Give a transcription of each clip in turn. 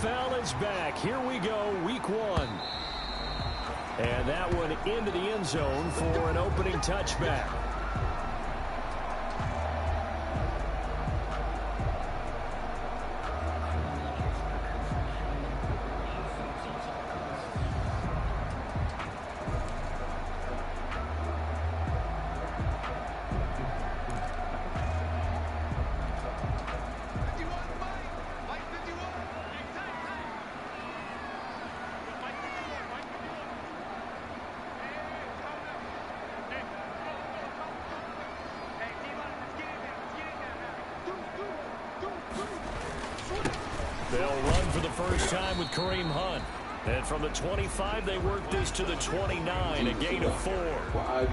NFL is back. Here we go, week 1. And that one into the end zone for an opening touchback. They'll run for the first time with Kareem Hunt. And from the 25, they work this to the 29, a gain of 4. Well,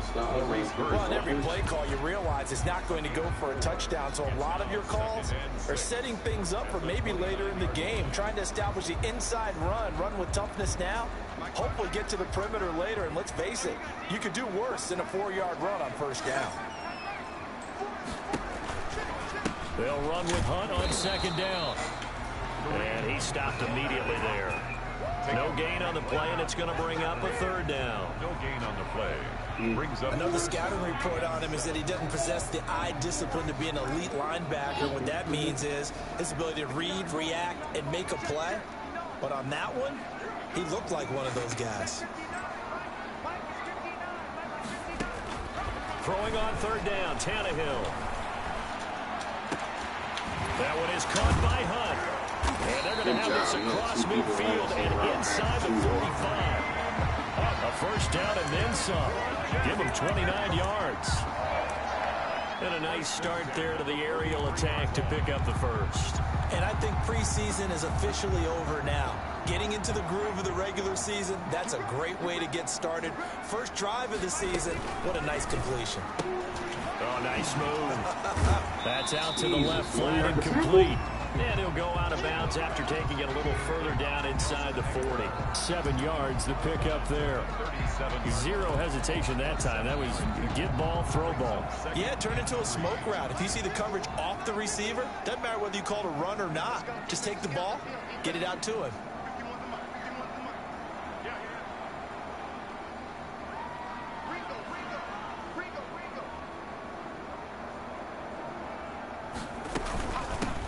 on every play call, you realize it's not going to go for a touchdown. So a lot of your calls are setting things up for maybe later in the game, trying to establish the inside run with toughness now, hopefully get to the perimeter later. And let's face it, you could do worse than a 4-yard run on first down. They'll run with Hunt on second down. And he stopped immediately there. No gain on the play, and it's going to bring up a third down. No gain on the play. Brings up another scouting report on him is that he doesn't possess the eye discipline to be an elite linebacker. What that means is his ability to read, react, and make a play. But on that one, he looked like one of those guys. Throwing on third down, Tannehill. That one is caught by Hunt. And they're going to have this across midfield and inside the 45. A first down and then some. Give them 29 yards. And a nice start there to the aerial attack to pick up the first. And I think preseason is officially over now. Getting into the groove of the regular season, that's a great way to get started. First drive of the season, what a nice completion. Oh, nice move. That's out to the left, flat and complete. And he'll go out of bounds after taking it a little further down inside the 40. 7 yards, the pickup there. Zero hesitation that time. That was get ball, throw ball. Yeah, turn into a smoke route. If you see the coverage off the receiver, doesn't matter whether you call it a run or not. Just take the ball, get it out to him.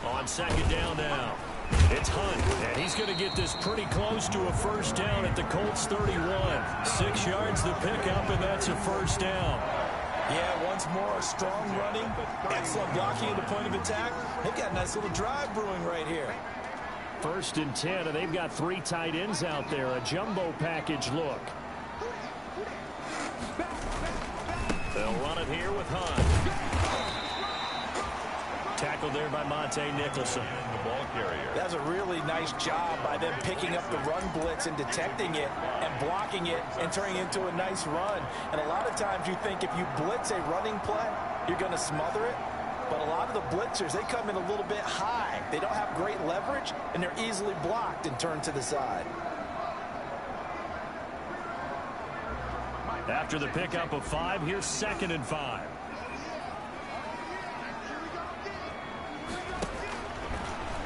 On second down now. It's Hunt, and he's going to get this pretty close to a first down at the Colts 31. 6 yards the pickup, and that's a first down. Yeah, once more, strong running, excellent blocking at the point of attack. They've got a nice little drive brewing right here. 1st and 10, and they've got 3 tight ends out there. A jumbo package look. They'll run it here with Hunt. Tackled there by Monte Nicholson. The ball carrier. That's a really nice job by them picking up the run blitz and detecting it and blocking it and turning it into a nice run. And a lot of times you think if you blitz a running play, you're going to smother it. But a lot of the blitzers, they come in a little bit high. They don't have great leverage, and they're easily blocked and turned to the side. After the pickup of 5, here's 2nd and 5.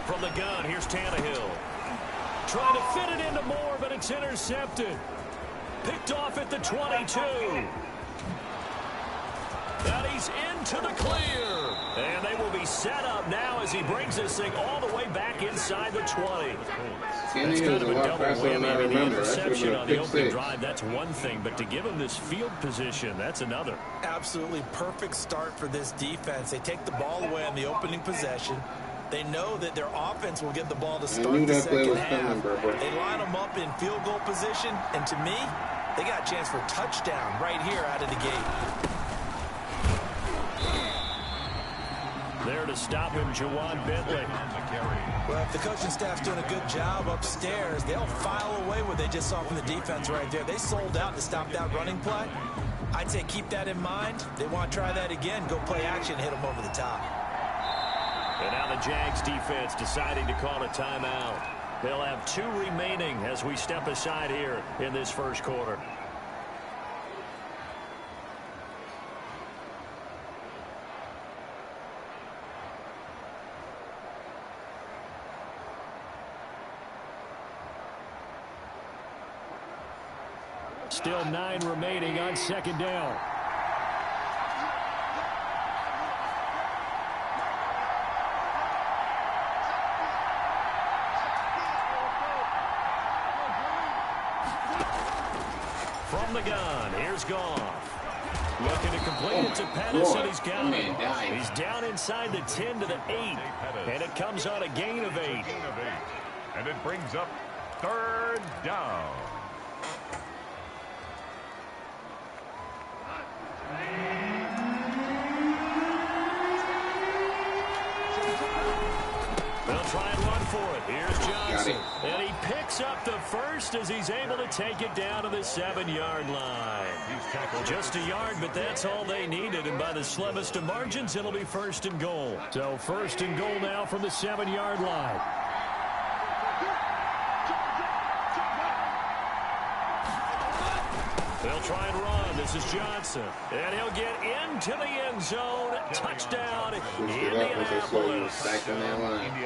From the gun, here's Tannehill. Trying to fit it into Moore, but it's intercepted. Picked off at the 22. And he's into the clear. And they will be set up now as he brings this thing all the way back inside the 20. That's kind of a double whammy. I mean, the interception on the opening drive, that's one thing. But to give him this field position, that's another. Absolutely perfect start for this defense. They take the ball away on the opening possession. They know that their offense will get the ball to start the second half. They line them up in field goal position, and to me, they got a chance for a touchdown right here out of the gate. There to stop him, Jawan Bentley. Well, if the coaching staff's doing a good job upstairs, they'll file away what they just saw from the defense right there. They sold out to stop that running play. I'd say keep that in mind. They want to try that again, go play action, hit them over the top. And now the Jags defense deciding to call a timeout. They'll have 2 remaining as we step aside here in this first quarter. Still 9 remaining on second down. From the gun, here's Goff. Looking to complete it to Pettis, and he's got him. He's down inside the 10 to the 8, and it comes on a gain of 8. And it brings up third down. They'll try and run for it. Here's Johnson. And he picks up the first as he's able to take it down to the 7-yard line. Just a yard, but that's all they needed. And by the slimmest of margins, it'll be first and goal. So first and goal now from the 7-yard line. They'll try and run. This is Johnson. And he'll get into the end zone. Touchdown, Indianapolis.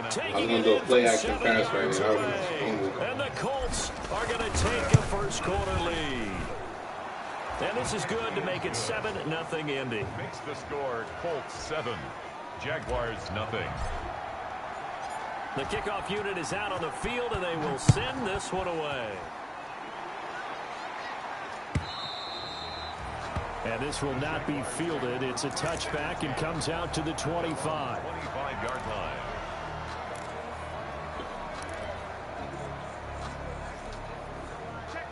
Taking it in from 7 yards away. And the Colts are going to take a first quarter lead. And this is good to make it 7-0 Indy. Makes the score Colts 7, Jaguars 0. The kickoff unit is out on the field, and they will send this one away. And this will not be fielded. It's a touchback and comes out to the 25. 25-yard line.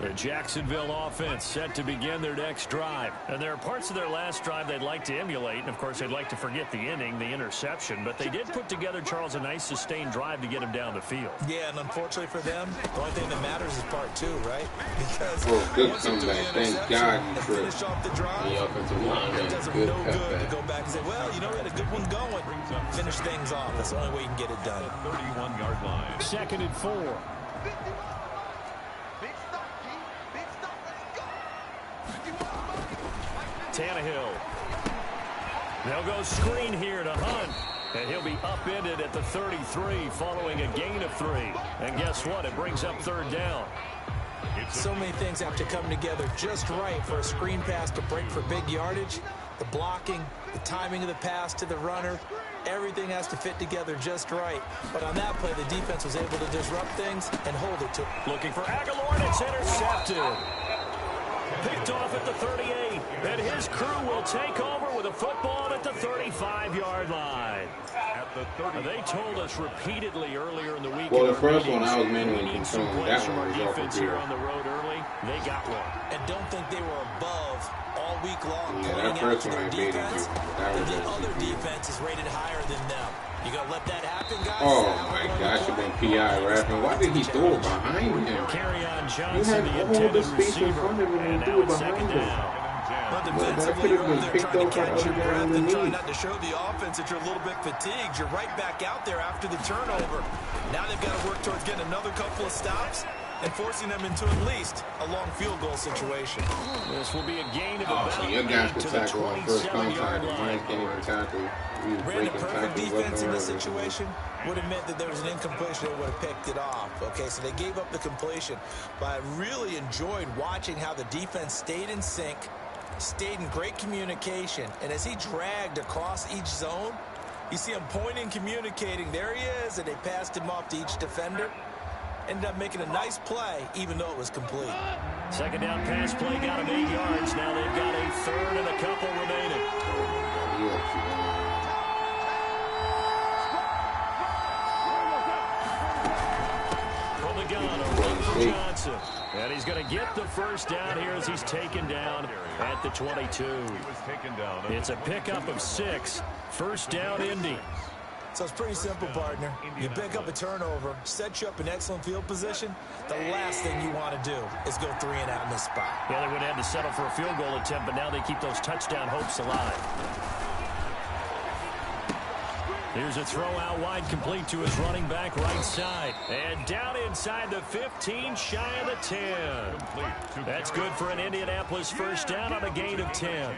The Jacksonville offense set to begin their next drive. And there are parts of their last drive they'd like to emulate. And, of course, they'd like to forget the inning, the interception. But they did put together, Charles, a nice sustained drive to get him down the field. Yeah, and unfortunately for them, the only thing that matters is part 2, right? Because good comeback. Thank God you finish off the drive, it does them no good to go back and say, well, you know, we had a good one going. Finish things off. That's the only way you can get it done. 31-yard line. 2nd and 4. Tannehill. They'll go screen here to Hunt. And he'll be upended at the 33 following a gain of 3. And guess what? It brings up third down. So many things have to come together just right for a screen pass to break for big yardage. The blocking, the timing of the pass to the runner, everything has to fit together just right. But on that play, the defense was able to disrupt things and hold it to. Looking for Aguilar, and it's intercepted. Picked off at the 38, and his crew will take over with a football at the 35-yard line. At the 30. They told us repeatedly earlier in the week. Well, the first one I was mainly we need some concerned plays that from one our was off defense the here field. on the road early. They got one. And don't think they were above all week long. Yeah, pointing that out first to one their I baited defense, you. That was the just other easy. defense is rated higher than them. You got to let that happen, guys. Oh, my gosh, should have been P.I. rapping. Why did he throw it behind him? Carry on You Johnson, had the all the intended space in receiver. front of him And and now threw it it's second behind him. down. Well, that defensively, could have been they're picked trying up to by catch your other guy breath and trying underneath. not to show the offense that you're a little bit fatigued. You're right back out there after the turnover. Now they've got to work towards getting another couple of stops and forcing them into at least a long field goal situation. This will be a gain of Oh, about so your guys 8 could to the tackle on first 27-yard contact. Mine can't even tackle. He was Ran the breaking perfect tackles defense in this whatsoever. situation would have meant that there was an incompletion that would have picked it off. Okay, so they gave up the completion. But I really enjoyed watching how the defense stayed in sync, stayed in great communication, and as he dragged across each zone, you see him pointing, communicating. There he is, and they passed him off to each defender. Ended up making a nice play, even though it was complete. Second down pass play got him 8 yards. Now they've got a third and a couple remaining. From the gun, a run for Johnson. And he's going to get the first down here as he's taken down at the 22. He was taken down. It's a pickup of 6. First down, Indy. So it's pretty simple, partner. You pick up a turnover, set you up in excellent field position. The last thing you want to do is go 3 and out in this spot. Yeah, they would have had to settle for a field goal attempt, but now they keep those touchdown hopes alive. Here's a throw out wide, complete to his running back right side. And down inside the 15, shy of the 10. That's good for an Indianapolis first down on a gain of 10.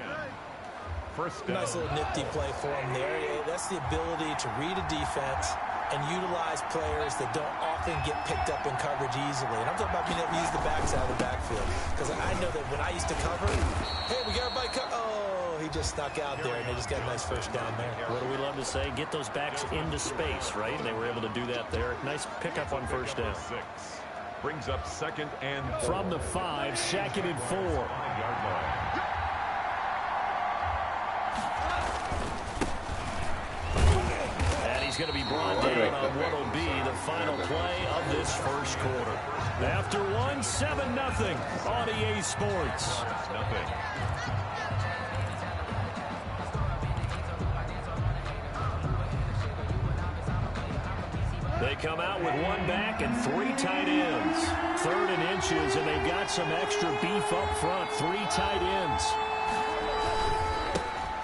First down. Nice little nifty play for him there. That's the ability to read a defense and utilize players that don't often get picked up in coverage easily. And I'm talking about being able to use the backside of the backfield. Because I know that when I used to cover, hey, we got everybody covered. Oh, he just snuck out there, and they just got a nice first down there. What do we love to say? Get those backs into space, right? And they were able to do that there. Nice pickup on first down. Brings up 2nd and 4. From the 5, 2nd and 4. And he's going to be brought down on what will be the final play of this first quarter. After one, 7-0 on EA Sports. Nothing. They come out with one back and 3 tight ends. 3rd and inches, and they've got some extra beef up front. 3 tight ends.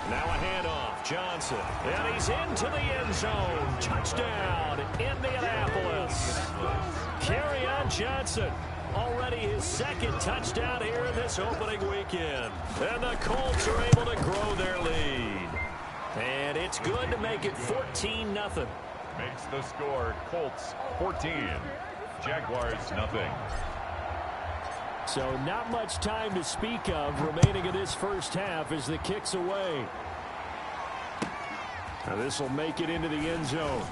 Now a handoff. Johnson. And he's into the end zone. Touchdown, Indianapolis. Kerryon Johnson. Already his 2nd touchdown here in this opening weekend. And the Colts are able to grow their lead. And it's good to make it 14-0. Makes the score Colts 14. Jaguars nothing. So not much time to speak of remaining in this first half as the kick's away. Now this will make it into the end zone.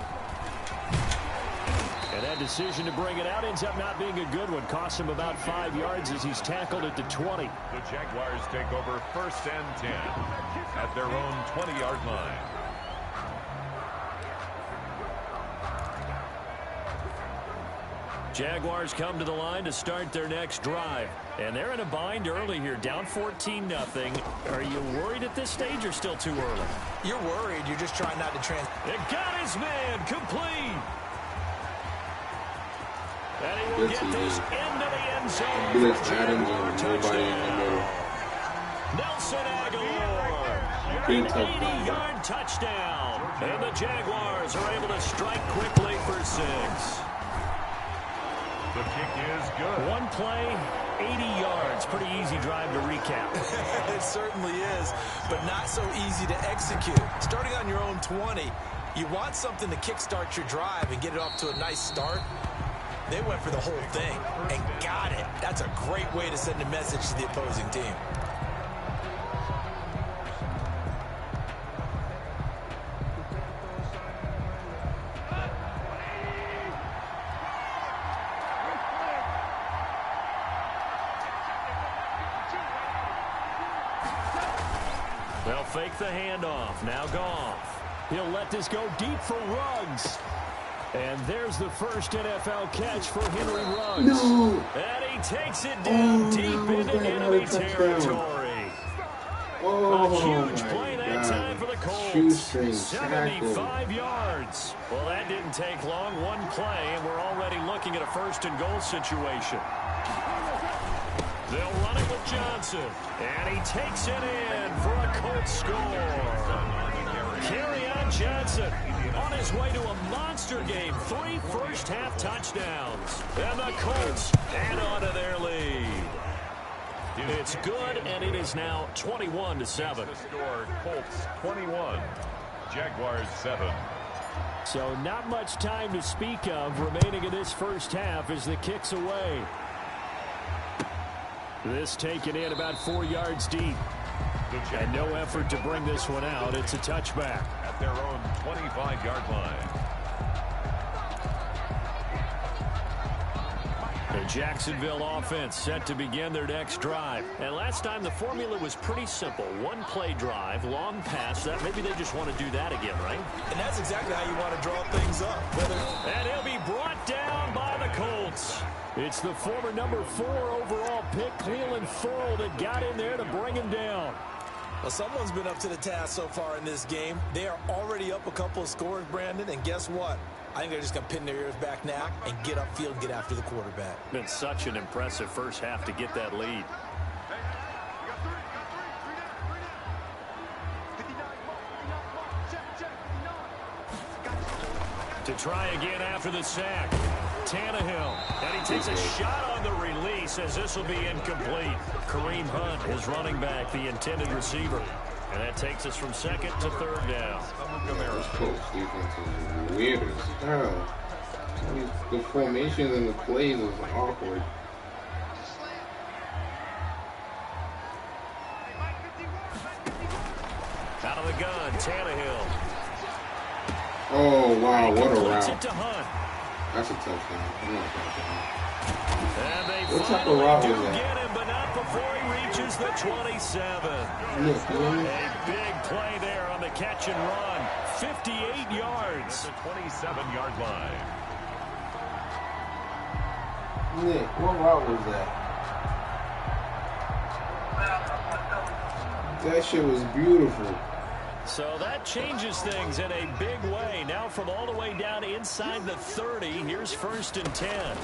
And that decision to bring it out ends up not being a good one. Costs him about 5 yards as he's tackled at the 20. The Jaguars take over 1st and 10 at their own 20-yard line. Jaguars come to the line to start their next drive. And they're in a bind early here, down 14-0. Are you worried at this stage or still too early? You're worried. You're just trying not to It got his man complete. And he will get this into the end zone for Jaguar touchdown. Nelson Aguilar, an 80-yard touchdown. And the Jaguars are able to strike quickly for 6. The kick is good. One play, 80 yards. Pretty easy drive to recap. It certainly is, but not so easy to execute. Starting on your own 20, you want something to kickstart your drive and get it off to a nice start. They went for the whole thing and got it. That's a great way to send a message to the opposing team. They'll fake the handoff. Now Goff. He'll let this go deep for Ruggs. And there's the first NFL catch for Henry Ruggs. No. And he takes it down deep into enemy territory. Oh, a huge play that time for the Colts. 75 yards. Well, that didn't take long. One play, and we're already looking at a 1st and goal situation. They'll run it with Johnson. And he takes it in for a Colts score. Kerryon Johnson on his way to a monster game. 3 first-half touchdowns. And the Colts add on to their lead. It's good, and it is now 21-7. The score, Colts 21, Jaguars 7. So not much time to speak of remaining in this first half as the kick's away. This taken in about 4 yards deep. And no effort to bring this one out. It's a touchback. At their own 25-yard line. The Jacksonville offense set to begin their next drive. And last time the formula was pretty simple. One play drive, long pass. That maybe they just want to do that again, right? And that's exactly how you want to draw things up. And he'll be brought down by the Colts. It's the former number 4 overall pick, Cleveland Ferrell, that got in there to bring him down. Well, someone's been up to the task so far in this game. They are already up a couple of scores, Brandon, and guess what? I think they're just going to pin their ears back now and get upfield, get after the quarterback. Been such an impressive first half to get that lead. To try again after the sack. Tannehill. And he takes a shot on the release as this will be incomplete. Kareem Hunt, his running back, the intended receiver. And that takes us from 2nd to 3rd down. This Colts defense is weird as hell. The formations and the plays is awkward. Out of the gun, Tannehill. Oh, wow, what a route. It to Hunt. That's a touchdown. I'm not touchdown. And they What type of finally route do was that? get him, but not before he reaches the 27. Look, man. A big play there on the catch and run. 58 yards. The 27-yard line. Nick, what route was that? That shit was beautiful. So that changes things in a big way. Now from all the way down inside the 30, here's 1st and 10.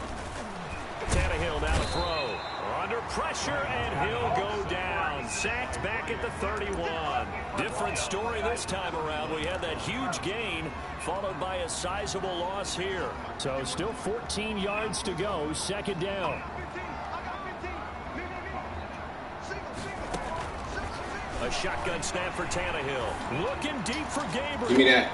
Tannehill now to throw. Under pressure, and he'll go down. Sacked back at the 31. Different story this time around. We had that huge gain, followed by a sizable loss here. So still 14 yards to go, 2nd down. A shotgun snap for Tannehill. Looking deep for Gabriel. Give me that.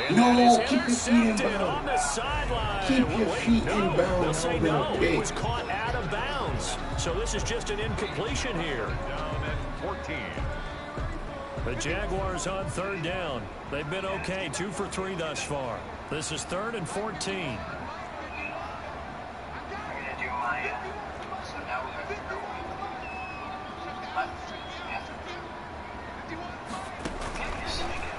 And No, that is keep your feet in intercepted bounds. on the sideline. Keep your feet in No, bounds. they'll say no. Okay. It was caught out of bounds. So this is just an incompletion here. Down at 14. The Jaguars on 3rd down. They've been okay, 2 for 3 thus far. This is 3rd and 14.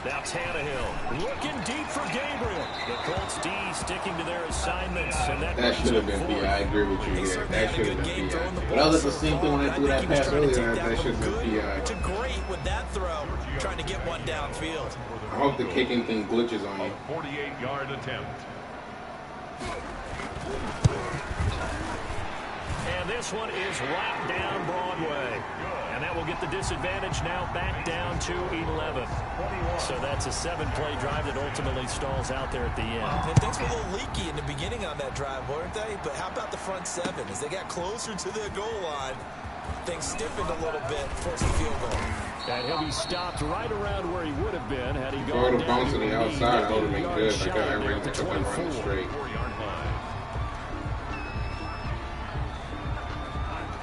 Now Tannehill looking deep for Gabriel. The Colts D sticking to their assignments. And that should have been PI. I agree with you here. That should have been PI. But I was at the same thing when I threw that pass earlier. That should have been PI. To great with that throw, trying to get one downfield. I hope the kicking thing glitches on you. A 48-yard attempt. And this one is right down Broadway. And that will get the disadvantage now back down to 11. So that's a 7-play drive that ultimately stalls out there at the end. And things were a little leaky in the beginning on that drive, weren't they? But how about the front 7? As they got closer to the goal line, things stiffened a little bit, forcing field goal. And he'll be stopped right around where he would have been had he If I gone would have down bounced to to the the outside, I would have been good. Like I ran the to 24. Straight. 4-yard line.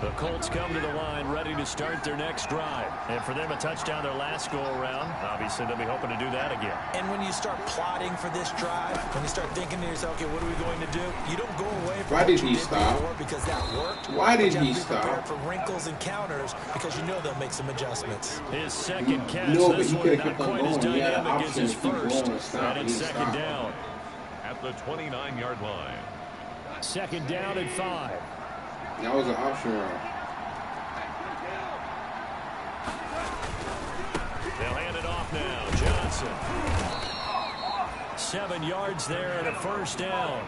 The Colts come to the line ready to start their next drive. And for them, a touchdown their last go-around. Obviously, they'll be hoping to do that again. And when you start plotting for this drive, when you start thinking to yourself, okay, what are we going to do? You don't go away from Why what did you he did stop? before because that worked. Why did But he you have to be prepared stop? for wrinkles and counters because you know they'll make some adjustments. His second catch. No, but this he one could not have kept on quite as going. He had an dynamic as option his to keep first. going and stop, And and it's he 2nd stopped. down. At the 29-yard line. 2nd down and 5. That was an option route. They'll hand it off now. Johnson. 7 yards there and a 1st down.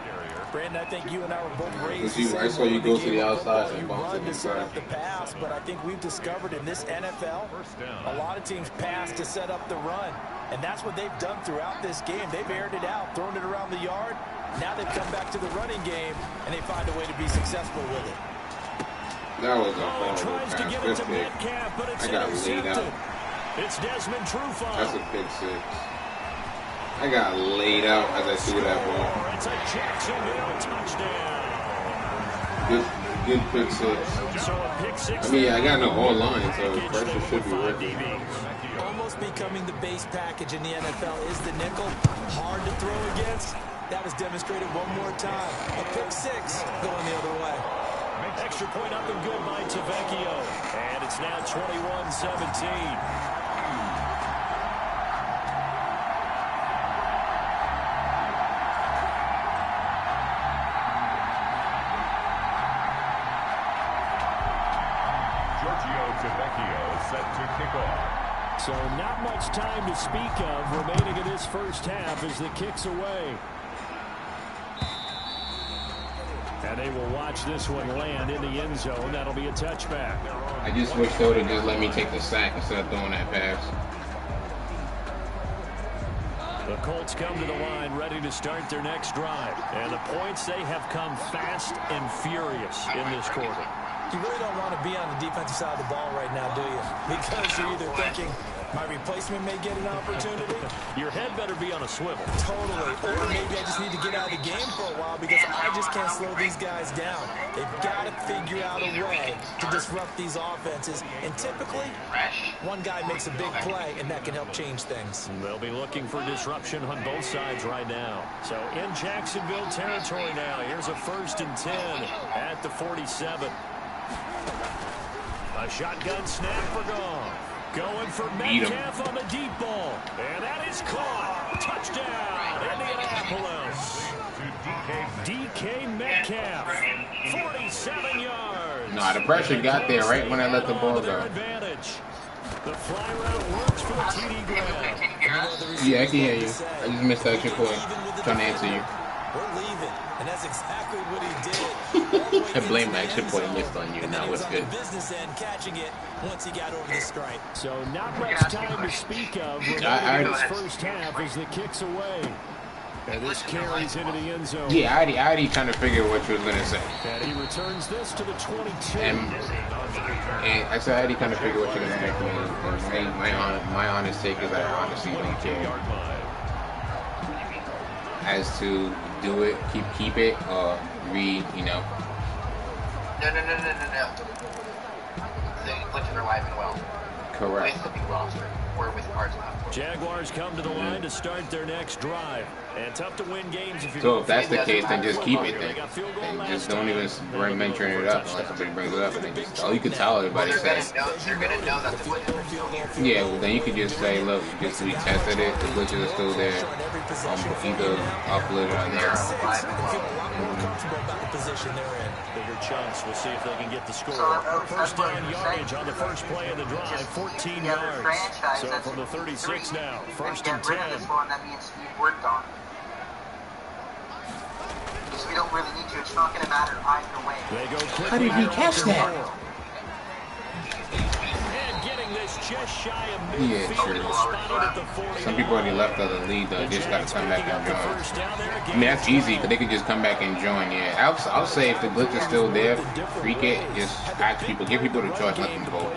Brandon, I think you and I were both raised. I saw you go to the outside and You bounce run it to set up inside. the pass, but I think we've discovered in this NFL, First down. a lot of teams pass to set up the run. And that's what they've done throughout this game. They've aired it out, thrown it around the yard. Now they've come back to the running game, and they find a way to be successful with it. That was a Oh, he horrible tries to pass. get it That's to big. Metcalf, but it's I got laid intercepted. out. It's Desmond Trufant. That's a pick 6. I got laid out as I threw that ball. It's a Jacksonville touchdown. Good pick 6. So a pick 6. I mean, I got no all line, so pressure should be 5 working. DBs. Almost becoming the base package in the NFL is the nickel. Hard to throw against. That was demonstrated one more time. A pick 6 going the other way. Extra point up and good by Tavecchio. And it's now 21-17. Set to kick off. So not much time to speak of remaining in this first half as the kick's away. And they will watch this one land in the end zone. That'll be a touchback. I just wish they would have just let me take the sack instead of throwing that pass. The Colts come to the line ready to start their next drive. And the points, they have come fast and furious in this quarter. You really don't want to be on the defensive side of the ball right now, do you? Because you're either thinking, My replacement may get an opportunity. Your head better be on a swivel. Totally. Or maybe I just need to get out of the game for a while because I just can't slow these guys down. They've got to figure out a way to disrupt these offenses. And typically, one guy makes a big play, and that can help change things. They'll be looking for disruption on both sides right now. So in Jacksonville territory now. Here's a 1st and 10 at the 47. A shotgun snap for Goff. Going for Metcalf on the deep ball. And that is caught. Touchdown, Indianapolis. DK Metcalf, 47 yards. Nah, the pressure got there right when I let the ball go. The fly route works for the TD grab. Yeah, I can hear you. I just missed the extra point. Trying to answer you. We're leaving, and that's exactly what he did. I blame the extra point missed on you. Now it's good. Business end catching it once he got over the stripe. So not much time to speak of. This first half as the kicks away. And this carries into the end zone. Yeah, I already kind of figured what you was gonna say. And he returns this to the 22. And I said I already kind of figured what you're gonna ask me. My honest take is I honestly don't care as to do it, keep it, or read, you know. No. The glitches are alive and well. Correct. With the big roster, or with parts not. Jaguars come to the line to start their next drive. And tough to win games if you're So if that's the case, then just keep it then. And just don't even mention it up unless somebody brings it up. And then just, all you can tell everybody says. They're going to know that the glitches are still there. Yeah, well then you could just say, look, we tested it, the glitches are still there. Either uploaded or there. Bigger chunks. We'll see if they can get the score. First down yardage on the first play of the drive, 14 yards. So from the 36 now, 1st and 10. That means speed worked on. So we don't really need to. It's not going to matter either way. They go quickly. How did he catch that? And getting this just shy of Yeah, midfield. true. Spotted at the 40. Some people already left the league though. Just got to come back and join. I mean that's easy because they could just come back and join. Yeah, I'll say if the glitch is still there, freak it. Just ask people, give people the choice, let them go.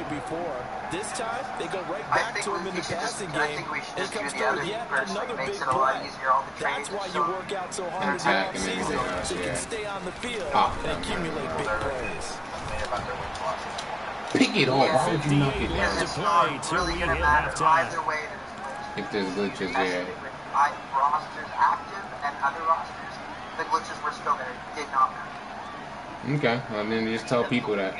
This time, they go right back to him in the passing game. I think we should It just do comes the toward other yet person. another It makes big it a lot play. easier all the That's trades. why you work out so hard in the Attack and season, everything else, so you yeah. can stay on the field and accumulate big plays. Pick it off. Why would you knock it down? It's not really going to matter either way. If there's glitches there. Rosters active and other rosters, the glitches were still there. It did not matter. Okay, well then just tell people that.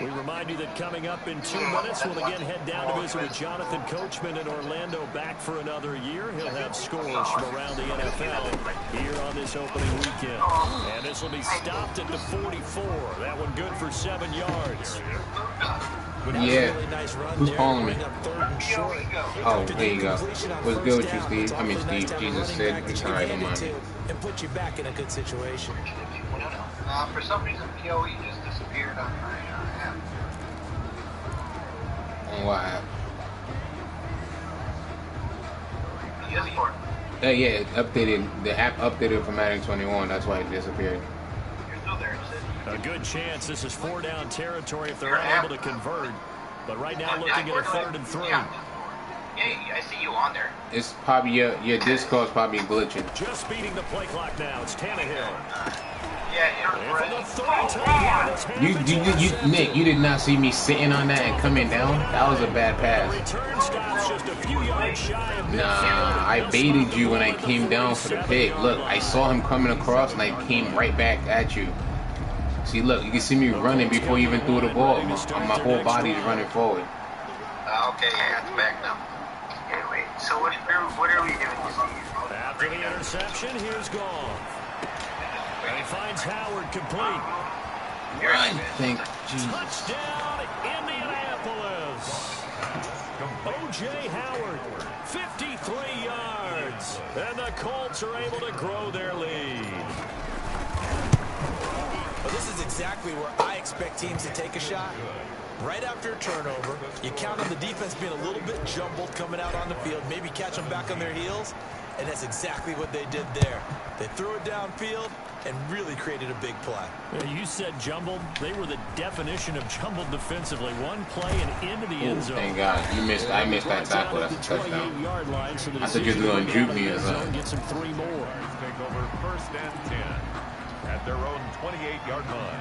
We remind you that coming up in 2 minutes, we'll again head down to visit with Jonathan Coachman in Orlando, back for another year. He'll have scores from around the NFL here on this opening weekend. And this will be stopped at the 44. That one good for 7 yards. Yeah. Who's calling me? Oh, there you go. What's good with you, Steve? I mean, Steve. Jesus said, it's all right, don't mind me. And put you back in a good situation. For some reason, POE just disappeared on my app. On what app? PS4. Yeah, it updated. The app updated for Madden 21. That's why it disappeared. You're still there, A good chance this is 4-down territory if they're unable to convert. But right now looking at a 3rd and 3. Yeah, I see you on there. It's probably your Discord's probably glitching. Just beating the play clock now. It's Tannehill. Yeah, Nick, you did not see me sitting on that and coming down. That was a bad pass. Return stops just a few yards shy of midfield. Nah, I baited you when I came down for the pick. Look, I saw him coming across and I came right back at you. See, look, you can see me running before you even threw the ball. My whole body's running forward. Okay, yeah, it's back now. Anyway, so what are we doing this season? After the interception, here's Goff. And he finds Howard complete. Thank Jesus. Touchdown, Indianapolis. O.J. Howard, 53 yards. And the Colts are able to grow their lead. Well, this is exactly where I expect teams to take a shot. Right after a turnover, you count on the defense being a little bit jumbled coming out on the field, maybe catch them back on their heels. And that's exactly what they did there. They threw it downfield and really created a big play. You said jumbled. They were the definition of jumbled defensively. One play and into the end zone. Thank God. I missed that tackle. That's a touchdown. I thought you were going to juke me or something. Get some 3 more. Take over first and 10 at their own 28-yard line.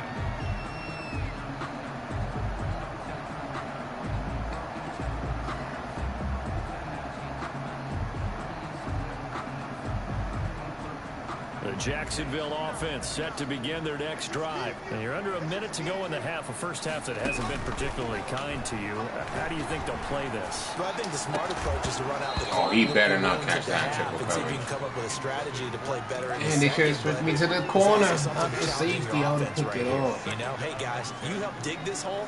The Jacksonville offense set to begin their next drive. And you're under a minute to go in the half, a first half that hasn't been particularly kind to you. How do you think they'll play this? Well, I think the smart approach is to run out the Oh, clock. he better not catch that triple and see if you coverage. can come up with a strategy to play better in the And they should have second, switched me to the but corner. it's also Not something the to challenge safety. your I would have offense picked right it here. off. You know, hey guys, you help dig this hole.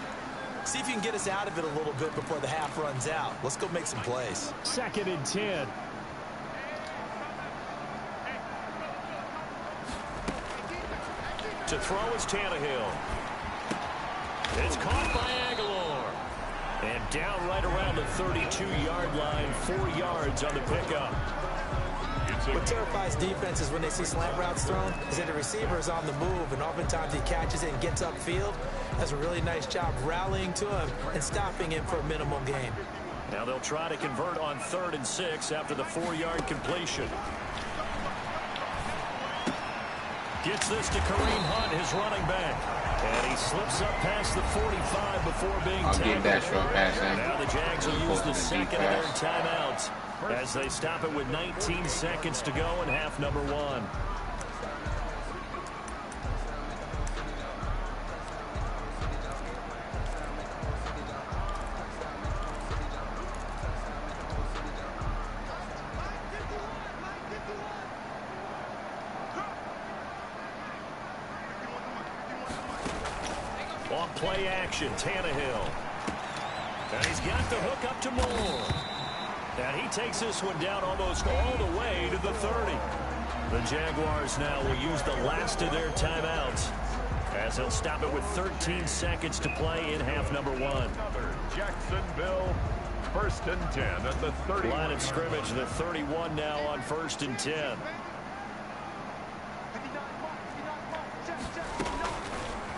See if you can get us out of it a little bit before the half runs out. Let's go make some plays. 2nd and 10. To throw is Tannehill. It's caught by Aguilar. And down right around the 32-yard line, 4 yards on the pickup. What terrifies defenses when they see slant routes thrown is that the receiver is on the move, and oftentimes he catches it and gets upfield. Does a really nice job rallying to him and stopping him for a minimal gain. Now they'll try to convert on 3rd and 6 after the 4-yard completion. Gets this to Kareem Hunt, his running back. And he slips up past the 45 before being tackled. I'll get that short pass in. Now the Jags will use the second of their timeouts as they stop it with 19 seconds to go in half number 1. On play action, Tannehill. And he's got the hook up to Moore. And he takes this one down almost all the way to the 30. The Jaguars now will use the last of their timeouts as they'll stop it with 13 seconds to play in half number 1. Jacksonville, 1st and 10 at the 30. Line of scrimmage, the 31 now on 1st and 10.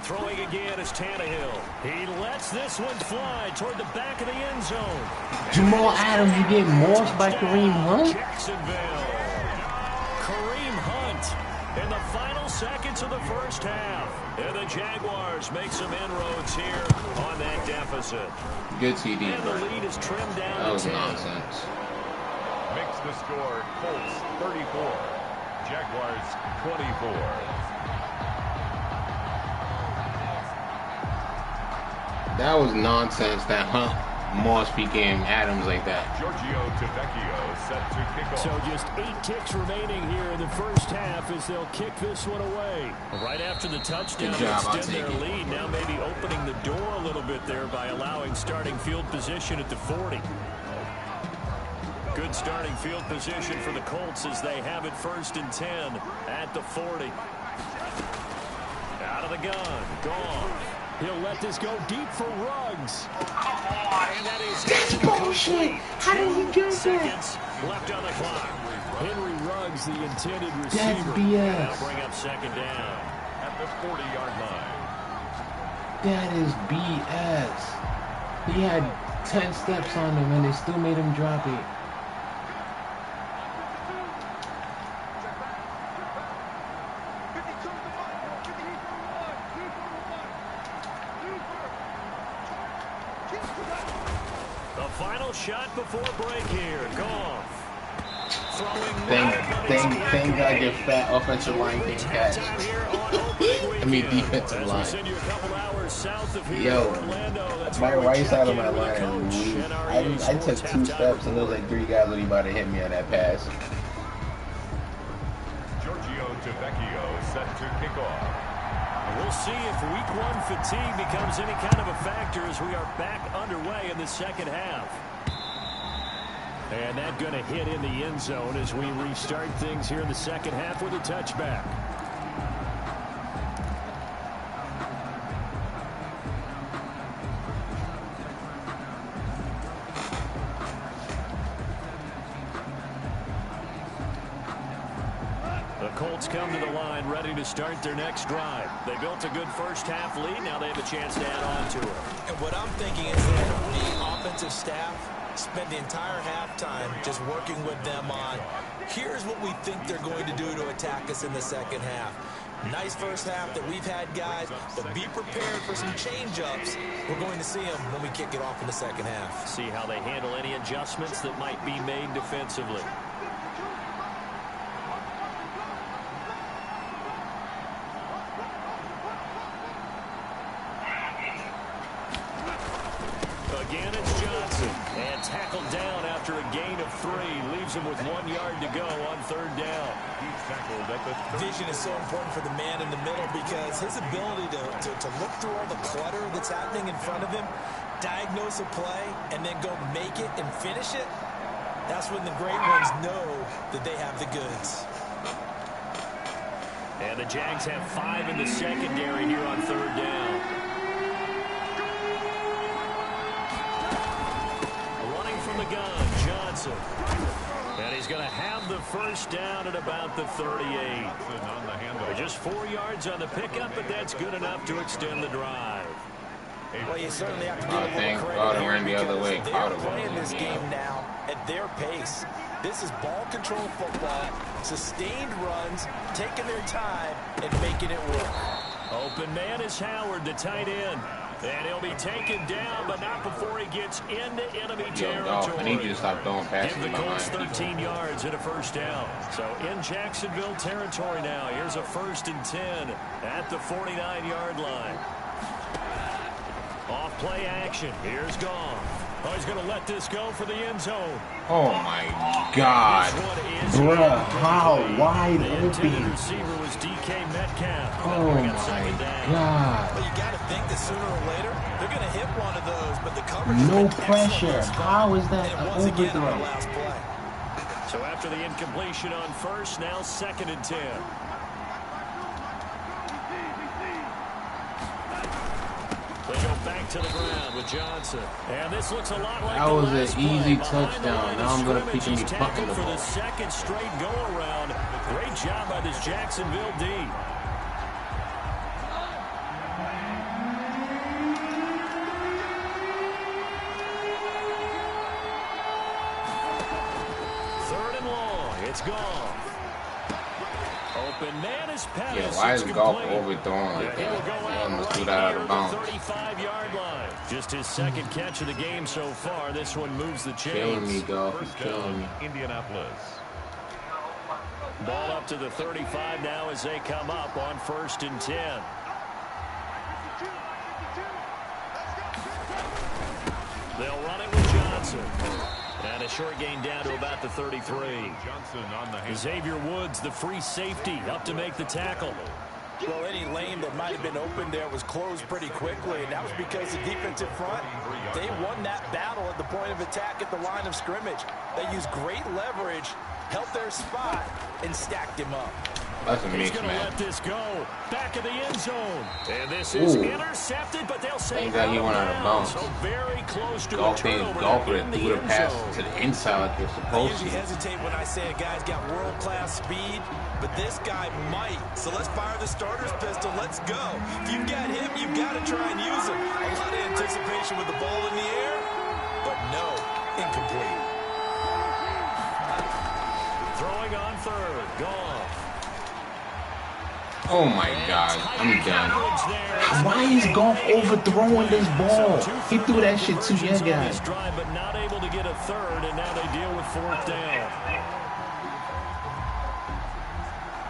Throwing again is Tannehill. He lets this one fly toward the back of the end zone. Jamal Adams, you get mossed by Kareem Hunt? Jacksonville. Kareem Hunt in the final seconds of the first half. And the Jaguars make some inroads here on that deficit. Good TD, And bro. the lead is trimmed down That was to 10. nonsense. Makes the score Colts 34, Jaguars 24. That was nonsense that Hunt Moss became Adams like that. Giorgio Tavecchio set to kick off. So just 8 ticks remaining here in the first half as they'll kick this one away. Right after the touchdown, Good job, I'll extend take their it. lead. Now maybe opening the door a little bit there by allowing starting field position at the 40. Good starting field position for the Colts as they have it 1st and 10 at the 40. Out of the gun, gone. He'll let this go deep for Ruggs. And that is That's bullshit. How did he jump that? seconds left on the clock. Henry Ruggs, the intended receiver. That's BS. Now bring up 2nd down. At the 40-yard line. That is BS. He had 10 steps on him and they still made him drop it. The final shot before break here. Goff. Throwing Thank God your fat offensive line can catch. I mean defensive line. Yo, my right side of my line is weak. I took 2 steps and there was like 3 guys really about to hit me on that pass. Giorgio Tavecchio set to kick off. We'll see if week 1 fatigue becomes any kind of a factor as we are back underway in the second half. And that going to hit in the end zone as we restart things here in the second half with a touchback. Colts come to the line ready to start their next drive. They built a good first-half lead. Now they have a chance to add on to it. And what I'm thinking is that the offensive staff spent the entire halftime just working with them on, here's what we think they're going to do to attack us in the second half. Nice first half that we've had, guys, but be prepared for some change-ups. We're going to see them when we kick it off in the second half. See how they handle any adjustments that might be made defensively. Again, it's Johnson. And tackled down after a gain of 3. Leaves him with 1 yard to go on third down. He's tackled at the Vision is so important for the man in the middle because his ability to look through all the clutter that's happening in front of him, diagnose a play, and then go make it and finish it, that's when the great ones know that they have the goods. And the Jags have 5 in the secondary here on third down. The gun, Johnson. And he's going to have the first down at about the 38. They're just 4 yards on the pickup, but that's good enough to extend the drive. Well, you certainly have to give a little credit here because they're playing this game now at their pace. This is ball control football, sustained runs, taking their time, and making it work. Open man is Howard, the tight end. And he'll be taken down, but not before he gets into enemy territory. I need you to stop throwing passes Give the Colts 13 people. yards and a first down. So in Jacksonville territory now. Here's a 1st and 10 at the 49-yard line. Off play action. Here's Goff. Oh, he's going to let this go for the end zone. Oh, my God. Bruh, how wide The open. receiver was DK Metcalf. Oh, my God. But you got to think that sooner or later, they're going to hit one of those, but the coverage No has been pressure. excellent. How is that And an once again on the overthrow? last play. So after the incompletion on first, now 2nd and 10. They go back to the ground with Johnson. And this looks a lot like That the was last an easy play. touchdown. Behind the Now I'm gonna line of pick him scrimmage, he's punting the tackled for ball. the 2nd straight go-around. Great job by this Jacksonville D. Third and long. It's gone. Open man is passed. Yeah, why is It's Goff complete. overthrowing like He will that? go He out almost threw right that out near of the bounds. 35-yard line. Just his 2nd catch of the game so far. This one moves the Killing me, chains. Goff. first He's killing me. down, Indianapolis. Ball up to the 35 now as they come up on 1st and 10. They'll run it with Johnson. And a short gain down to about the 33. Johnson on the hand. Xavier Woods, the free safety, up to make the tackle. Well, any lane that might have been open there was closed pretty quickly, and that was because the defensive front, they won that battle at the point of attack at the line of scrimmage. They used great leverage, held their spot, and stacked him up. That's a He's mix, going to man. let this go. Back of the end zone. And this is Ooh. intercepted, but they'll say Thank God he went out of bounds. So very close to Goff a didn't turnover golf it in and threw the end pass zone. to the inside like you're I supposed usually to. hesitate when I say a guy's got world-class speed, but this guy might. So let's fire the starter's pistol. Let's go. If you've got him, you've got to try and use him. A lot of anticipation with the ball in the air, but no, incomplete. Throwing on third. Goff. Oh my God, I'm done. Why is Goff overthrowing this ball? He threw that shit to your guy. Drive, but not able to get a third, and now they deal with 4th down.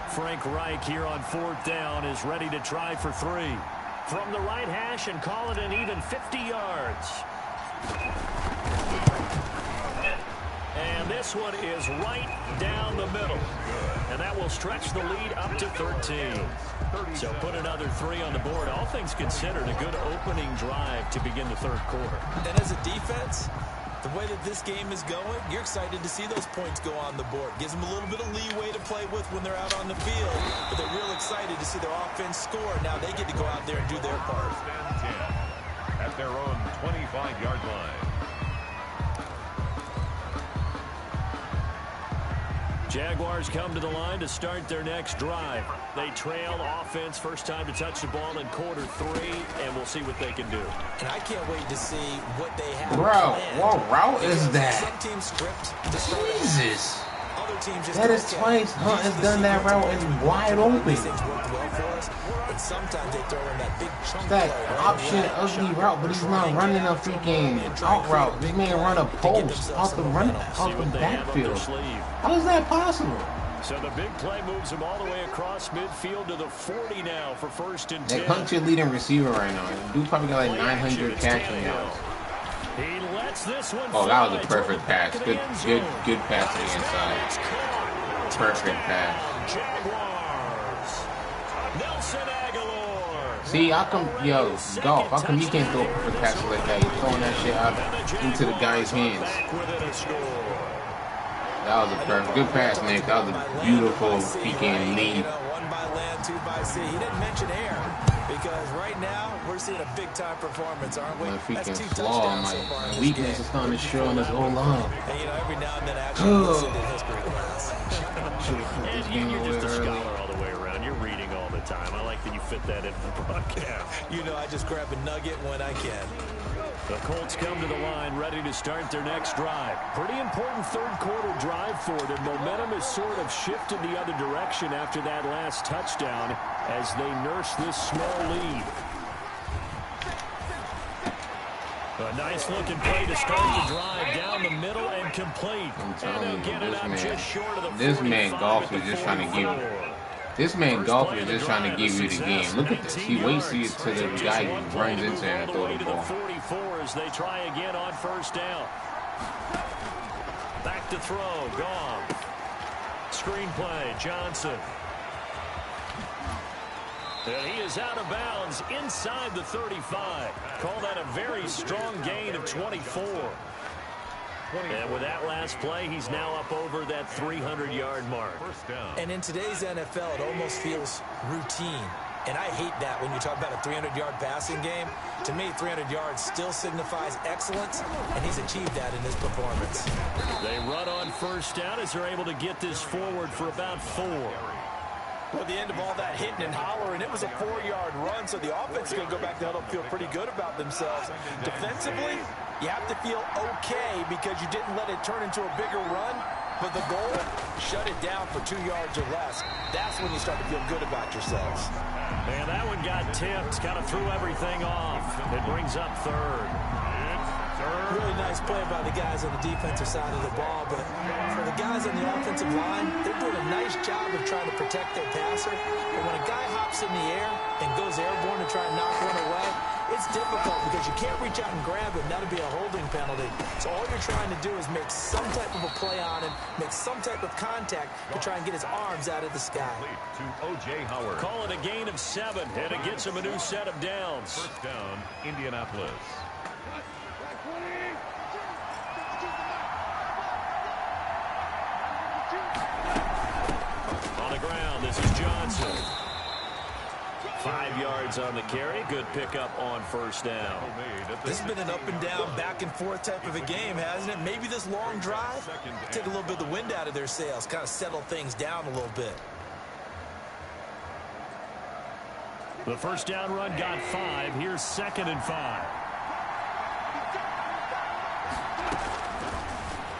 Frank Reich here on 4th down is ready to try for 3. From the right hash and call it an even 50 yards. And this one is right down the middle. And that will stretch the lead up to 13. So put another 3 on the board. All things considered, a good opening drive to begin the third quarter. And as a defense, the way that this game is going, you're excited to see those points go on the board. Gives them a little bit of leeway to play with when they're out on the field. But they're real excited to see their offense score. Now they get to go out there and do their part. First and 10 at their own 25-yard line. Jaguars come to the line to start their next drive. They trail offense, first time to touch the ball in quarter 3, and we'll see what they can do. And I can't wait to see what they have. Bro, what route is that? Some teams script to start Jesus. Other teams just That is twice Hunt has done that route and wide open. These things worked well for us, but sometimes they throw in that big chunk That play, option ugly route, but he's not running a freaking out route. This man run a post off the backfield. How is that possible? So the big play moves him all the way across midfield to the 40 now for first and 10. That Hunt's your leading receiver right now. Dude probably got like 900 catching yards. He lets this one Oh, that was a perfect pass. Good pass to the inside. Perfect pass. Jaguars. Nelson Aguilar. See, how come, Golf, how come you can't throw perfect passes like that? You're throwing that shit out into the guy's hands. That was a perfect, good pass, Nick. That was a beautiful freaking lead. 1 by land, 2 by sea. He didn't mention air because right now we're seeing a big time performance, aren't we? My That's freaking 2 flaw, touchdowns so far my in this weakness game. is starting to show on this old line. And every now and then I actually listen to history class. Should have put this game You're away just a early. scholar all the way around. You're reading all the time. I like that you fit that in the broadcast. I just grab a nugget when I can. The Colts come to the line ready to start their next drive. Pretty important third quarter drive for them. Momentum has sort of shifted the other direction after that last touchdown as they nurse this small lead. A nice looking play to start the drive down the middle and complete. I'm telling And you, get it up just short of the this man 45 Golf at is the just trying to give 44. This man Golf is just trying to give you the game. Look at this. He waits till the guy runs into him and throw the ball. 44 as they try again on first down. Back to throw. Goff. Screenplay. Johnson. And he is out of bounds inside the 35. Call that a very strong gain of 24. And with that last play, he's now up over that 300-yard mark. And in today's NFL, it almost feels routine. And I hate that when you talk about a 300-yard passing game. To me, 300 yards still signifies excellence, and he's achieved that in his performance. They run on first down as they're able to get this forward for about 4. Well, at the end of all that hitting and hollering, it was a 4-yard run, so the offense is going to go back to huddle and feel pretty good about themselves. Defensively, you have to feel okay because you didn't let it turn into a bigger run, but the goal, shut it down for 2 yards or less. That's when you start to feel good about yourselves. And that one got tipped, kind of threw everything off. It brings up third. Really nice play by the guys on the defensive side of the ball, but for the guys on the offensive line, they're doing a nice job of trying to protect their passer. But when a guy hops in the air and goes airborne to try and knock one away, it's difficult because you can't reach out and grab him. That'll be a holding penalty. So all you're trying to do is make some type of a play on him, make some type of contact to try and get his arms out of the sky. To O.J. Howard. Call it a gain of 7, and it gets him a new set of downs. First down, Indianapolis. On the ground, this is Johnson. 5 yards on the carry. Good pickup on first down. This has been an up and down, back and forth type of a game, hasn't it? Maybe this long drive, take a little bit of the wind out of their sails, kind of settle things down a little bit. The first down run got 5. Here's 2nd and 5.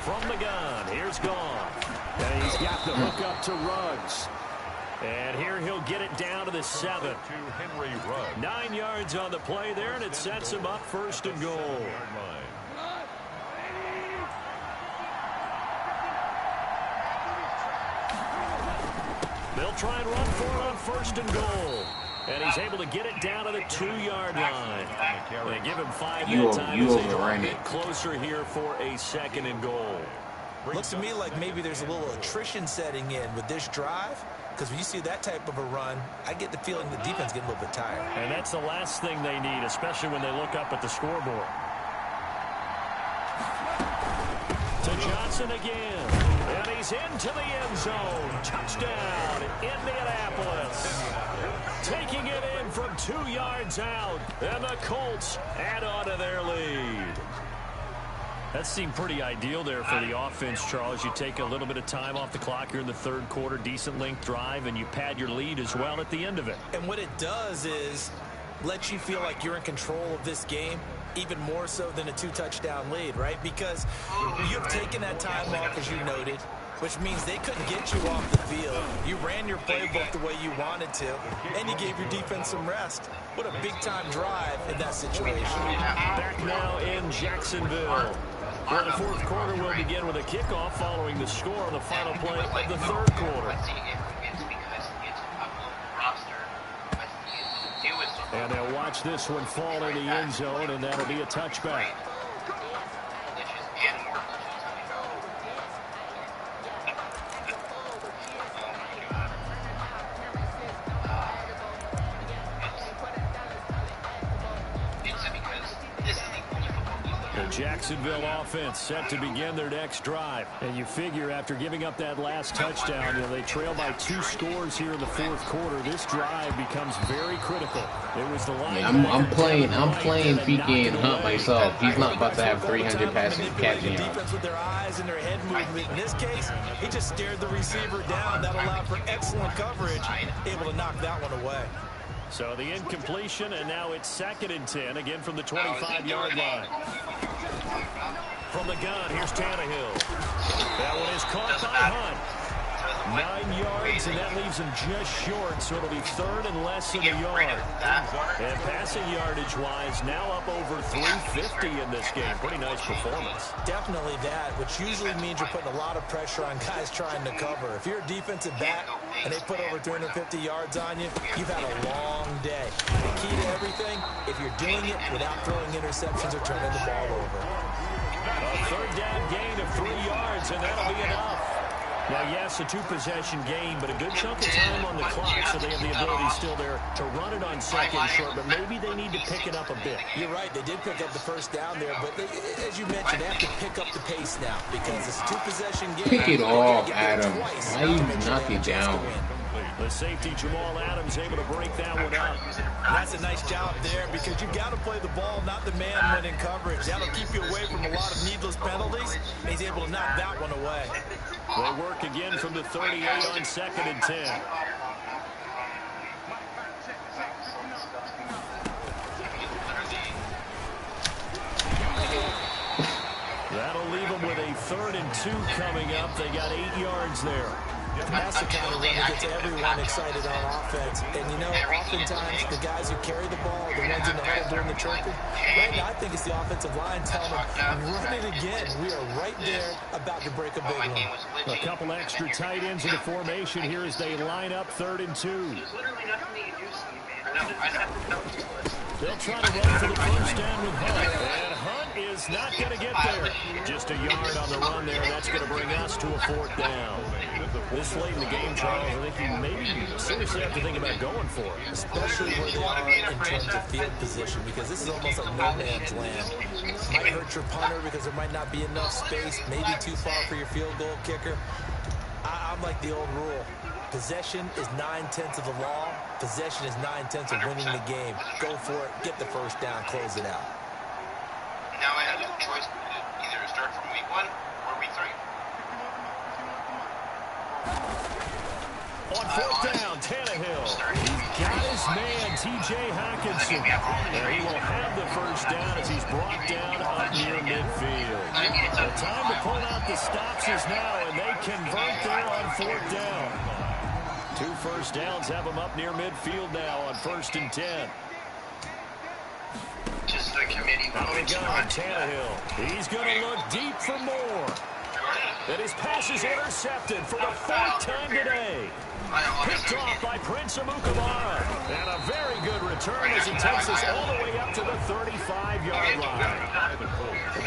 From the gun, here's Goff. And he's got the hook up to Ruggs. And here he'll get it down to the 7. To Henry Ruggs. 9 yards on the play there, and it sets him up first and goal. They'll try and run for it on first and goal. And he's able to get it down to the 2-yard line. They give him 5 that time as they draw a bit closer here for a 2nd and goal. Looks to me like maybe there's a little attrition setting in with this drive, because when you see that type of a run, I get the feeling the defense getting a little bit tired. And that's the last thing they need, especially when they look up at the scoreboard. To Johnson again. And he's into the end zone. Touchdown, Indianapolis. Taking it in from 2 yards out. And the Colts add on to their lead. That seemed pretty ideal there for the offense, Charles. You take a little bit of time off the clock here in the third quarter, decent length drive, and you pad your lead as well at the end of it. And what it does is let you feel like you're in control of this game, even more so than a 2-touchdown lead, right? Because you've taken that time off, as you noted, which means they couldn't get you off the field. You ran your playbook the way you wanted to, and you gave your defense some rest. What a big-time drive in that situation. Back now in Jacksonville. Well, the fourth quarter will begin with a kickoff following the score on the final play of the third quarter. And they'll watch this one fall in the end zone, and that'll be a touchback. Jacksonville offense set to begin their next drive. And you figure after giving up that last touchdown, they trail by 2 scores here in the fourth quarter. This drive becomes very critical. It was the line. I'm playing PK and Hunt myself. He's not about to have 300 passing catching yards. Defense with their eyes and their head movement. In this case, he just stared the receiver down. That allowed for excellent coverage. Able to knock that one away. So the incompletion, and now it's 2nd and 10, again from the 25-yard line. From the gun, here's Tannehill. That one is caught by Hunt. 9 yards, and that leaves him just short, so it'll be 3rd and less than a yard. And passing yardage-wise, now up over 350 in this game. Pretty nice performance. Definitely that, which usually means you're putting a lot of pressure on guys trying to cover. If you're a defensive back and they put over 350 yards on you, you've had a long day. The key to everything, if you're doing it without throwing interceptions or turning the ball over. A 3rd down gain of 3 yards, and that'll be enough. Now, yes, a 2-possession game, but a good chunk of time on the clock, so they have the ability still there to run it on 2nd short, but maybe they need to pick it up a bit. You're right. They did pick up the first down there, but as you mentioned, they have to pick up the pace now because it's a 2-possession game. Pick it off, Adam. Why you knock it down? The safety, Jamal Adams, able to break that one up. That's a nice job there because you've got to play the ball, not the man when in coverage. That'll keep you away from a lot of needless penalties. He's able to knock that one away. They work again from the 38 on 2nd and 10. That'll leave them with a 3rd and 2 coming up. They got 8 yards there. That's the kind of run that gets everyone excited on offense. And, you know, oftentimes the guys who carry the ball are the ones in the huddle doing the chirping. Right now, I think it's the offensive line telling them, run it again. We are right there about to break a big one. A couple extra tight ends in the formation here as they line up 3rd and 2. They'll try to run for the first down with Hunt. And Hunt is not going to get there. Just a yard on the run there. That's going to bring us to a 4th down. This late in the game, Charles, I think you maybe seriously have to think about going for it. Especially where they are in terms of field position, because this is almost like no man's land. Might hurt your punter because there might not be enough space, maybe too far for your field goal kicker. I'm like the old rule. Possession is 9/10 of the law. Possession is 9/10 of winning the game. Go for it, get the first down, close it out. Now I have a choice to either start from week 1 or week 3. On 4th down, Tannehill. He's got his man, T.J. Hockenson. And he will have the first down as he's brought down up near midfield. The time to pull out the stops is now, and they convert there on 4th down. 2 first downs have them up near midfield now on 1st and 10. Just the committee. Out we go, Tannehill. He's going to look deep for more. And his pass is intercepted for the 4th time today. Picked off by Prince Amukamara. And a very good return as he takes us all the way up to the 35-yard line.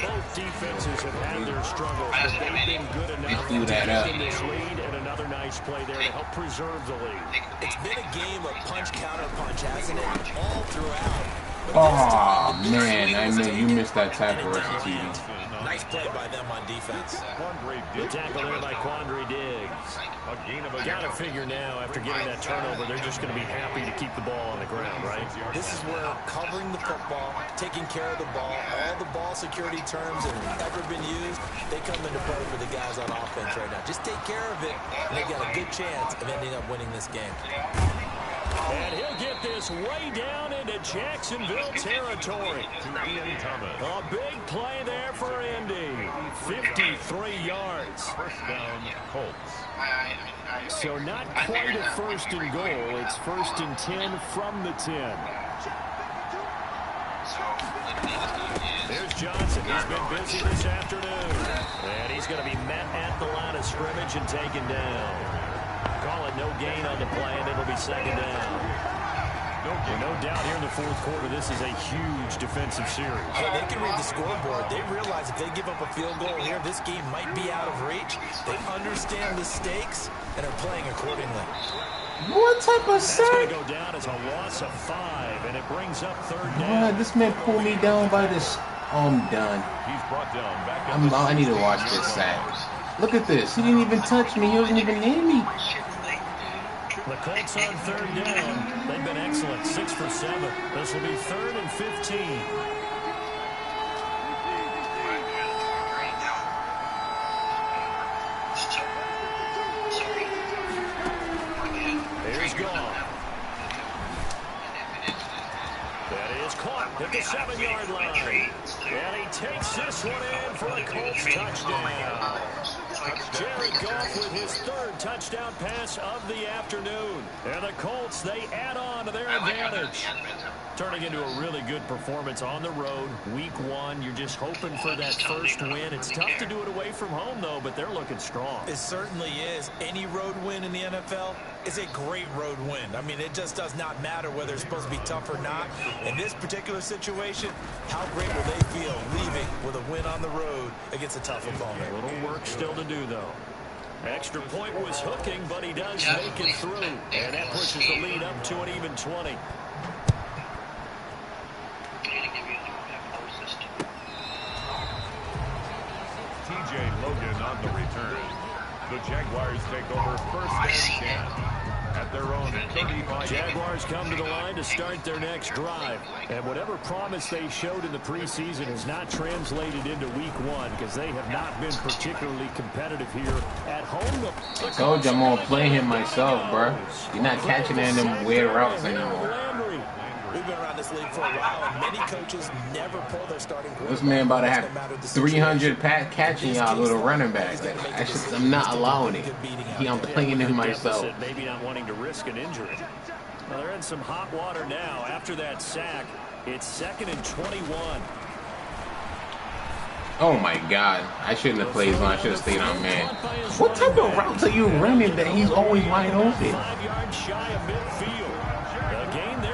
Both defenses have had their struggles, but they've been good enough to get this lead, and another nice play there to help preserve the lead. It's been a game of punch-counter-punch, hasn't it? All throughout. Oh, man, I know you missed that tackle, TV. Nice play by them on defense. The tackle there by Quandre Diggs. Got to figure now, after getting that turnover, they're just going to be happy to keep the ball on the ground, right? This is where covering the football, taking care of the ball, all the ball security terms that have ever been used, they come into play for the guys on offense right now. Just take care of it, and they got a good chance of ending up winning this game. And he'll get this way down into Jacksonville territory. A big play there for Indy. 53 yards. First down, Colts. So not quite a first and goal. It's first and 10 from the 10. Here's Johnson. He's been busy this afternoon. And he's going to be met at the line of scrimmage and taken down. Call it no gain on the play, and it'll be second down. No doubt here in the fourth quarter, this is a huge defensive series. Hey, they can read the scoreboard. They realize if they give up a field goal here, this game might be out of reach. They understand the stakes and are playing accordingly. What type of sack? That's going to go down as a loss of 5, and it brings up third down. What? This man pulled me down by this. Oh, I'm done. He's brought down back I need to watch this sack. Look at this. He didn't even touch me. He wasn't even near me. The Colts on third down. They've been excellent. 6 for 7. This will be 3rd and 15. Here's Goff. That is caught at the 7-yard line. And he takes this one in for a Colts touchdown. Jared Goff with his 3rd touchdown pass of the afternoon. And the Colts, they add on to their advantage. Turning into a really good performance on the road. Week 1, you're just hoping for that first win. It's tough to do it away from home, though, but they're looking strong. It certainly is. Any road win in the NFL is a great road win. I mean, it just does not matter whether it's supposed to be tough or not. In this particular situation, how great will they feel leaving with a win on the road against a tough opponent? A little work still to do, though. Extra point was hooking, but he does make it through. And that pushes the lead up to an even 20. TJ Logan on the return. The Jaguars take over first and 10 at their own 35. Jaguars come to the line to start their next drive. And whatever promise they showed in the preseason has not translated into week 1 because they have not been particularly competitive here at home. I told you I'm going to play him myself, bro. You're not catching any of them weird routes anymore. We've been around this league for a while, and many coaches never pull their starting quarterback. This man about to have 300 catching yards with a running back. I'm not allowing it. I'm playing him myself. Maybe not wanting to risk an injury. Well, they're in some hot water now. After that sack, it's 2nd and 21. Oh my God! I shouldn't have played zone. I should have stayed on man. What type of routes are you running that he's always wide open? 5 yards shy of midfield.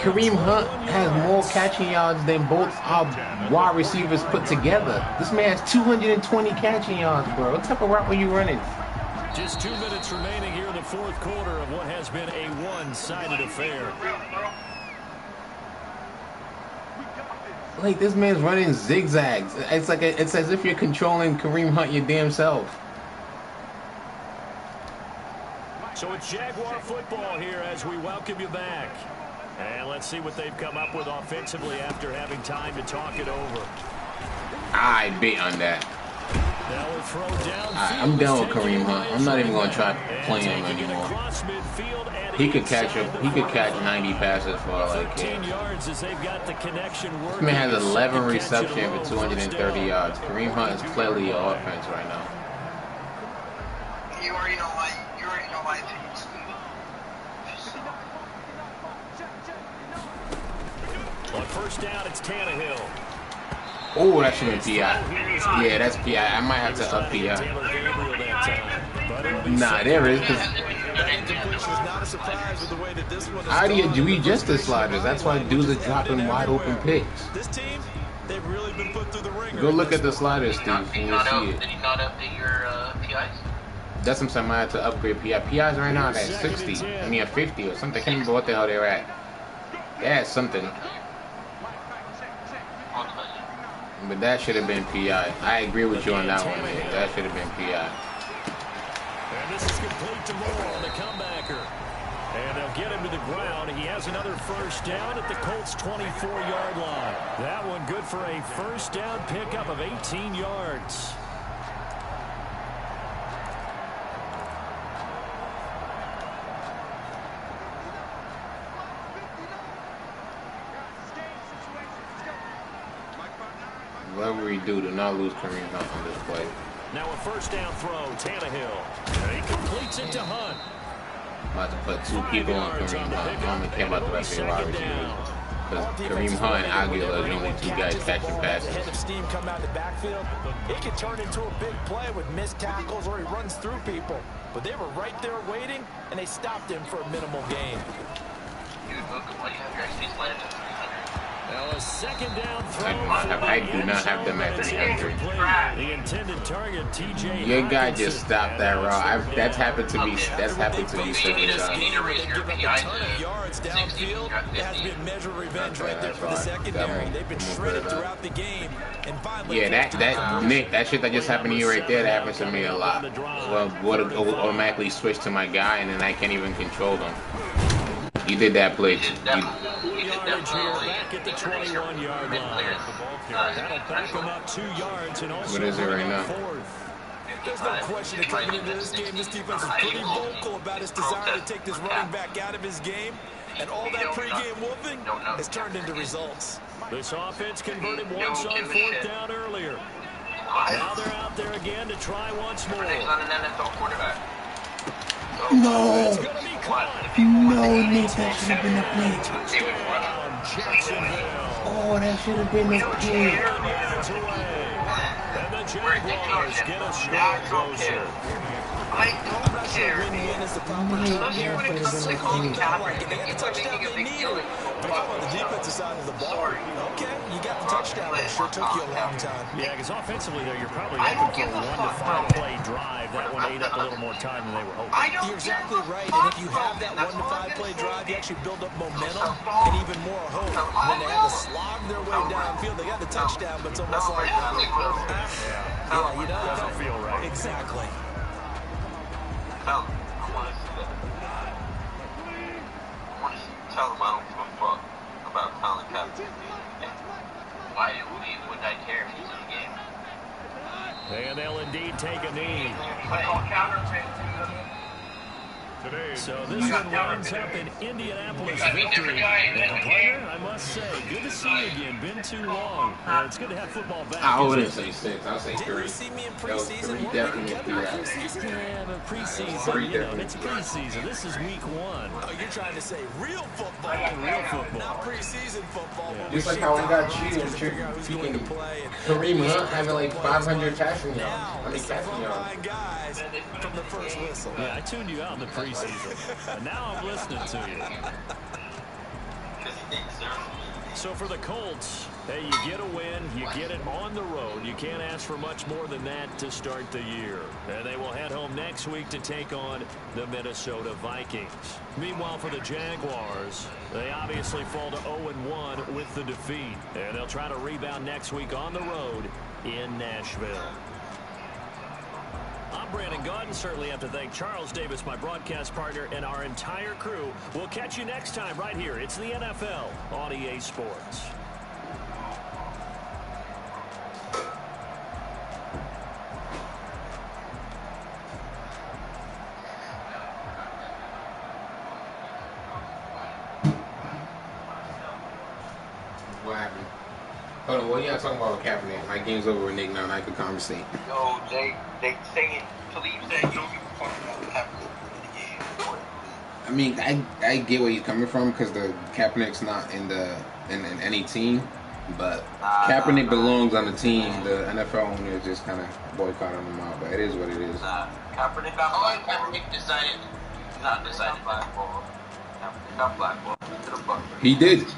Kareem Hunt has more catching yards than both our wide receivers put together. This man has 220 catching yards, bro. What type of route are you running? Just 2 minutes remaining here in the fourth quarter of what has been a one-sided affair. Like, this man's running zigzags. It's as if you're controlling Kareem Hunt your damn self. So it's Jaguar football here as we welcome you back. And let's see what they've come up with offensively after having time to talk it over. I bet on that. Now we'll throw down. I'm done with Kareem Hunt. I'm not even going to try playing him anymore. He could catch 90 passes for all I care. This man has 11 receptions for 230 yards. Kareem Hunt is clearly your offense right now. You already know my opinions. On first down, it's Tannehill. Oh, that should have been PI. Yeah, that's PI. I might have to up PI. Nah, there is. How do you readjust the sliders? That's why dudes are dropping wide open picks. This team, they've really been put through the ringer. Go look at the sliders, Steve, and you'll see it. Did you not update your PIs? That's something I might have to upgrade PI. PIs right now are at 60. I mean, at 50 or something. I can't remember what the hell they're at. They're at something. But that should have been PI. I agree with you on that one. Yeah, that should have been PI. And this is complete to Moore on the comebacker. And they'll get him to the ground. He has another first down at the Colts' 24-yard line. That one good for a first down pickup of 18 yards. Whatever we do not lose Kareem Hunt on this play. Now a first down throw, Tannehill. And he completes it to Hunt. I'm about to put 2 people on Kareem Hunt. I don't even care about the rest of the wide receivers. Because Kareem Hunt and Aguilar are the only 2 guys catching passes. Head of steam come out the backfield. It can turn into a big play with missed tackles or he runs through people. But they were right there waiting, and they stopped him for a minimal gain. Now a second down throw. I do not have them at 300. The intended target, TJ. Your guy just stopped that route. That's happened to me. That's happened to me several times. Yards downfield. It has been measured revenge right there for the secondary. They've been shredded throughout the game. And finally, that Nick, that shit that just happened to you right there, that happens to me a lot. Well, would automatically switch to my guy, and then I can't even control them. You did that play. Yardage here back at the 21-yard line. That'll back him up 2 yards and also what is it right now? There's no question that coming into this game, this defense is pretty vocal about its desire to take this running back out of his game. And all that pregame whooping has turned into results. This offense converted once on 4th down earlier. Now they're out there again to try once more. No, Nick, that should have been a play. Oh, that should have been a play. And the Jaguars get a step closer. I don't care. Win-win is the proper Yeah, that should have been a play. on the defensive side of the ball. Okay, you got the touchdown. It sure took you a long time. Yeah, because offensively, though, you're probably looking for a 1 to 5 play drive. That one ate up a little more time than they were hoping. You're exactly right. And if you have that 1 to 5 play drive, you actually build up momentum and even more hope. When they had to slog their way downfield, they got the touchdown, but it's almost like, yeah, you know, Doesn't feel right. Exactly. Tell them I don't give a fuck about Colin Kaepernick. Why would I care if he's in the game? And they'll indeed take a knee. So this one winds up in Indianapolis victory. And partner, I must say, good to see you again. Been too long. It's good to have football back. I wouldn't say 6. I'll say 3. Didn't you see me in That was 3, preseason? definitely 3. Yeah, but preseason, you know, it's preseason. This is week 1. Oh, you're trying to say real football. Real football. Not preseason football. Yeah. Just like how I got you and freaking Kareem Hunt having like 500 passing yards. I mean, catching yards. Guys from the first whistle. Yeah, I tuned you out in the preseason. And now I'm listening to you. So for the Colts, hey, you get a win, you get it on the road. You can't ask for much more than that to start the year. And they will head home next week to take on the Minnesota Vikings. Meanwhile, for the Jaguars, they obviously fall to 0-1 with the defeat. And they'll try to rebound next week on the road in Nashville. I'm Brandon Gaudin. Certainly have to thank Charles Davis, my broadcast partner, and our entire crew. We'll catch you next time right here. It's the NFL on EA Sports. What happened? Hold on, what y'all talking about with Kaepernick? My game's over with Nick now, and I could conversate. Yo, they saying, Philippe said you don't give a fuck about Kaepernick in the game. I mean, I get where he's coming from because the Kaepernick's not in any team, but Kaepernick belongs on the team. The NFL owners just kind of boycotting him out, but it is what it is. Kaepernick got blackballed. Kaepernick decided, not decided blackball. Kaepernick got blackballed. He did.